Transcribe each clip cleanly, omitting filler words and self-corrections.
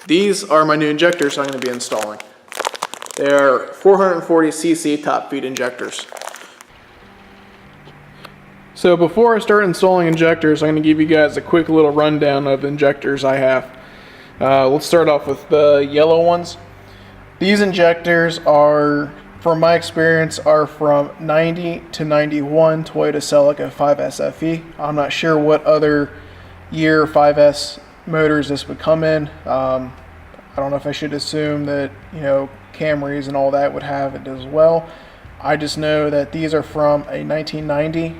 These are my new injectors I'm going to be installing. They are 440cc top feed injectors. So before I start installing injectors, I'm going to give you guys a quick little rundown of the injectors I have. Let's start off with the yellow ones. These injectors are, from my experience, are from 90 to 91 Toyota Celica 5S FE. I'm not sure what other year 5S motors this would come in. I don't know if I should assume that, Camrys and all that would have it as well. I just know that these are from a 1990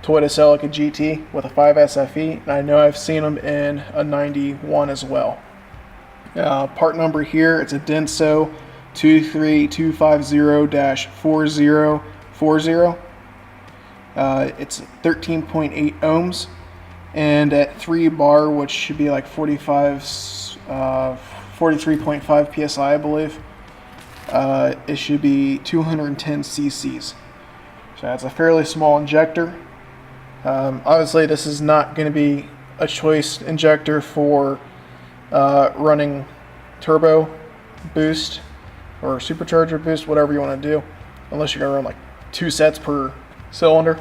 Toyota Celica GT with a 5S FE, and I know I've seen them in a 91 as well. Part number here, it's a Denso 23250-4040. It's 13.8 ohms, and at 3 bar, which should be like 43.5 psi, I believe, it should be 210 cc's. So that's a fairly small injector. Obviously, this is not going to be a choice injector for running turbo boost or supercharger boost, whatever you want to do, unless you're going to run like 2 sets per cylinder.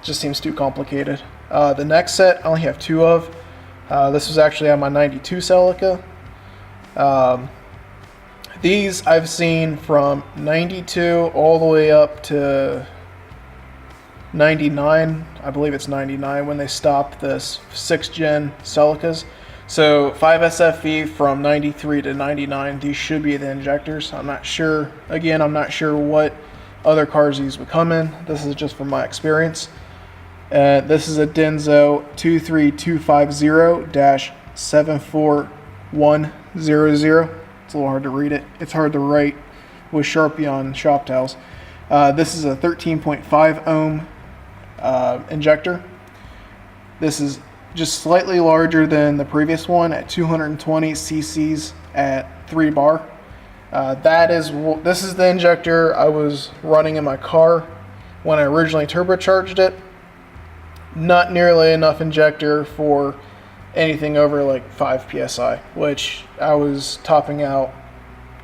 Just seems too complicated. The next set I only have 2 of. This was actually on my 92 Celica. These I've seen from 92 all the way up to 99. I believe it's 99 when they stopped the 6th gen Celicas. So 5S FE from 93 to 99, these should be the injectors. I'm not sure. Again, I'm not sure what other cars these would come in. This is just from my experience. This is a Denso 23250-74100. It's a little hard to read it. It's hard to write with Sharpie on shop towels. This is a 13.5 ohm injector. This is just slightly larger than the previous one at 220 cc's at 3 bar. This is the injector I was running in my car when I originally turbocharged it. Not nearly enough injector for anything over like 5 psi, which I was topping out.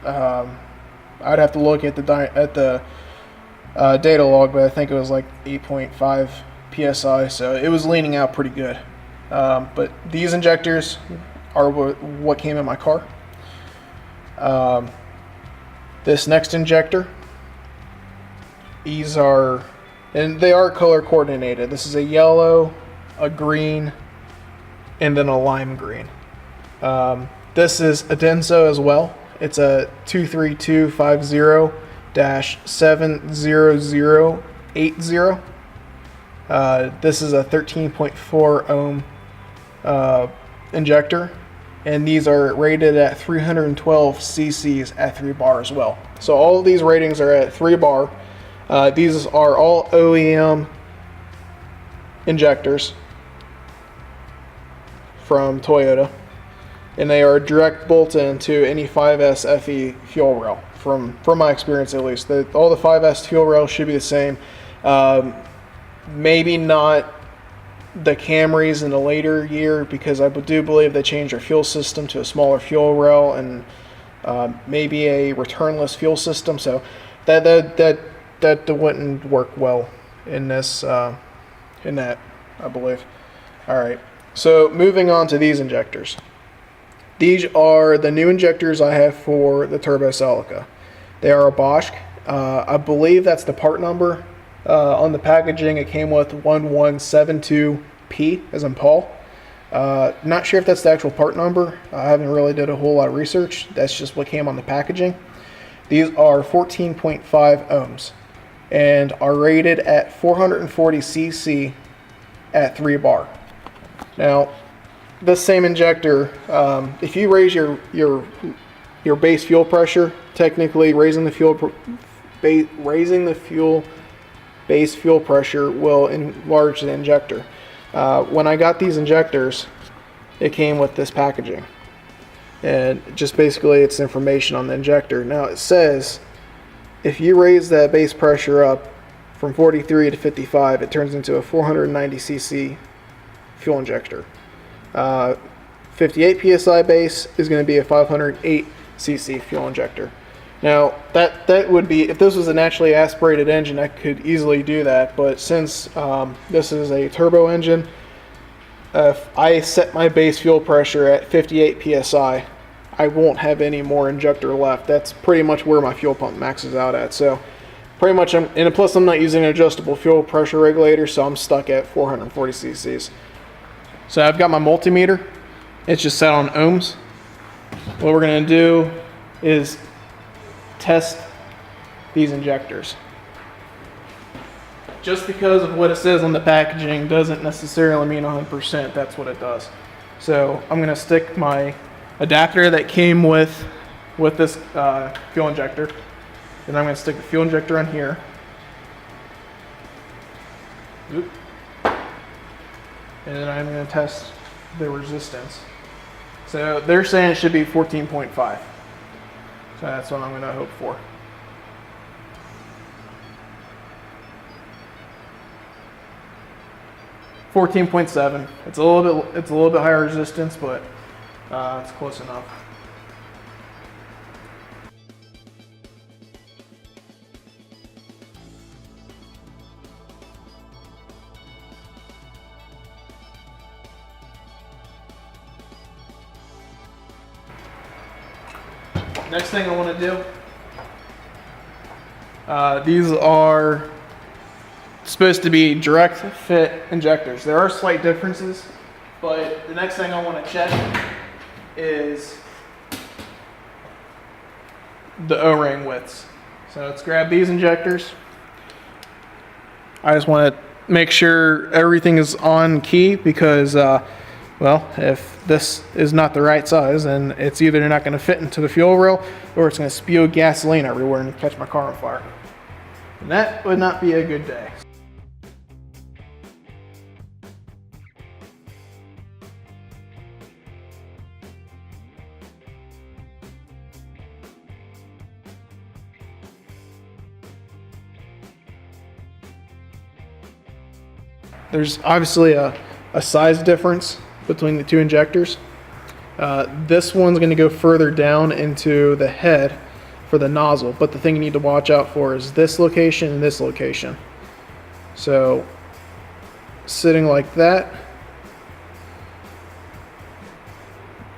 I'd have to look at the data log, but I think it was like 8.5 psi, so it was leaning out pretty good. But these injectors are what came in my car. This next injector, these are, and they are color coordinated. This is a yellow, a green, and then a lime green. This is a Denso as well. It's a 23250-70080. This is a 13.4 ohm injector, and these are rated at 312 cc's at 3 bar as well. So all of these ratings are at 3 bar. These are all OEM injectors from Toyota, and they are direct bolt into any 5S FE fuel rail. From my experience, at least, all the 5S fuel rails should be the same. Maybe not the Camrys in a later year, because I do believe they changed their fuel system to a smaller fuel rail and maybe a returnless fuel system. So that wouldn't work well in this in that, I believe. All right. So moving on to these injectors. These are the new injectors I have for the Turbo Celica. They are a Bosch. I believe that's the part number. On the packaging, it came with 1172P, as in Paul. Not sure if that's the actual part number. I haven't really did a whole lot of research. That's just what came on the packaging. These are 14.5 ohms and are rated at 440 cc at 3 bar. Now, this same injector, if you raise your base fuel pressure, technically raising the base fuel pressure will enlarge the injector. When I got these injectors, it came with this packaging, and just basically it's information on the injector. Now it says if you raise that base pressure up from 43 to 55, it turns into a 490 cc fuel injector. 58 psi base is going to be a 508 cc fuel injector. Now that would be, if this was a naturally aspirated engine, I could easily do that, but since this is a turbo engine, if I set my base fuel pressure at 58 psi, I won't have any more injector left. That's pretty much where my fuel pump maxes out at. So pretty much, and plus I'm not using an adjustable fuel pressure regulator, so I'm stuck at 440 cc's. So I've got my multimeter. It's just set on ohms. What we're going to do is test these injectors. Just because of what it says on the packaging doesn't necessarily mean 100% that's what it does. So I'm going to stick my adapter that came with this fuel injector, and I'm going to stick the fuel injector on here. Oop. And then I'm going to test the resistance. So they're saying it should be 14.5. So that's what I'm going to hope for. $14.7. It's a little bit higher resistance, but it's close enough. Next thing I want to do, these are supposed to be direct fit injectors. There are slight differences, but the next thing I want to check is the O-ring widths. So let's grab these injectors. I just want to make sure everything is on key because well, if this is not the right size, then it's either not going to fit into the fuel rail or it's going to spew gasoline everywhere and catch my car on fire. And that would not be a good day. There's obviously a size difference between the two injectors. This one's going to go further down into the head for the nozzle, but the thing you need to watch out for is this location and this location. So sitting like that,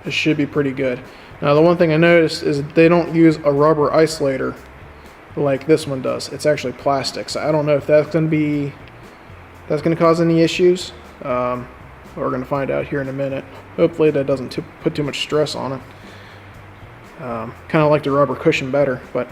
it should be pretty good. Now the one thing I noticed is they don't use a rubber isolator like this one does. It's actually plastic, so I don't know if that's going to cause any issues. We're going to find out here in a minute. Hopefully that doesn't put too much stress on it. Kind of like the rubber cushion better, but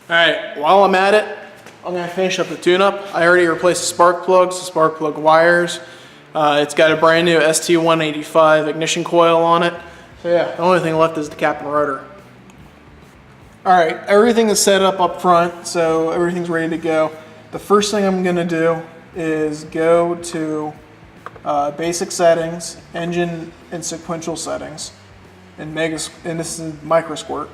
alright, while I'm at it, I'm going to finish up the tune-up. I already replaced the spark plugs, the spark plug wires. It's got a brand new ST185 ignition coil on it. So yeah, the only thing left is the cap and rotor. Alright, everything is set up front, so everything's ready to go. The first thing I'm going to do is go to basic settings, engine and sequential settings, and this is micro squirt.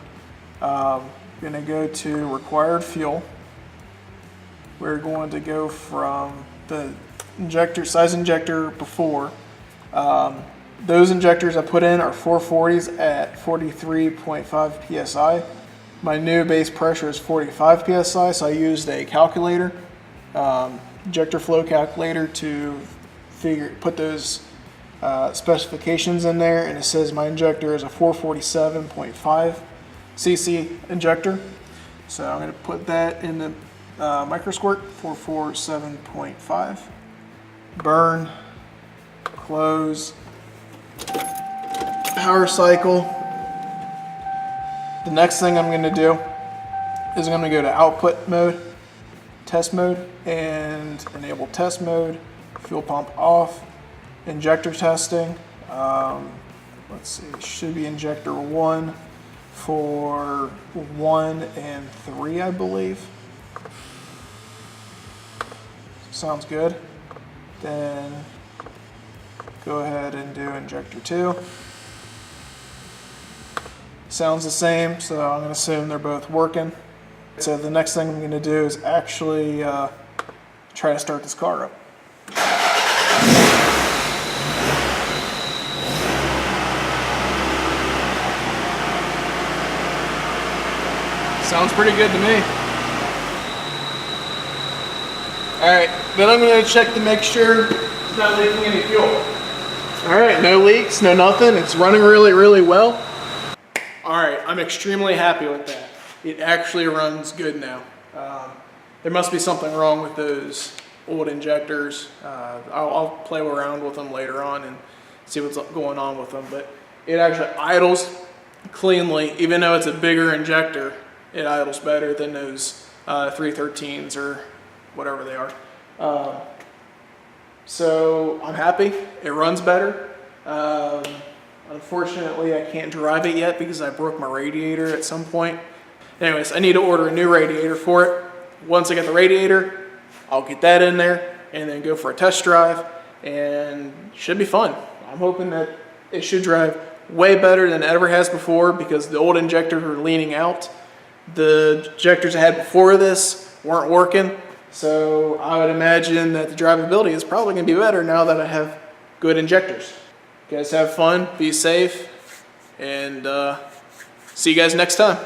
Going to go to required fuel. We're going to go from the size injector before. Those injectors I put in are 440s at 43.5 psi. My new base pressure is 45 psi, so I used a calculator, injector flow calculator, to put those specifications in there, and it says my injector is a 447.5 cc injector. So I'm going to put that in the micro squirt, 447.5. Burn, close, power cycle. The next thing I'm going to do is I'm going to go to output mode, test mode, and enable test mode, fuel pump off, injector testing. Let's see, it should be injector 1 for 1 and 3, I believe. Sounds good. Then go ahead and do injector 2. Sounds the same, so I'm going to assume they're both working. So the next thing I'm going to do is actually try to start this car up. Sounds pretty good to me. Alright, then I'm going to check to make sure it's not leaking any fuel. Alright, no leaks, no nothing. It's running really, really well. Alright, I'm extremely happy with that. It actually runs good now. There must be something wrong with those old injectors. I'll play around with them later on and see what's going on with them. But it actually idles cleanly, even though it's a bigger injector. It idles better than those 313s or whatever they are. So I'm happy. It runs better. Unfortunately, I can't drive it yet because I broke my radiator at some point. Anyways, I need to order a new radiator for it. Once I get the radiator, I'll get that in there and then go for a test drive, and it should be fun. I'm hoping that it should drive way better than it ever has before because the old injectors were leaning out. The injectors I had before this weren't working, so I would imagine that the drivability is probably going to be better now that I have good injectors. You guys have fun, be safe, and see you guys next time.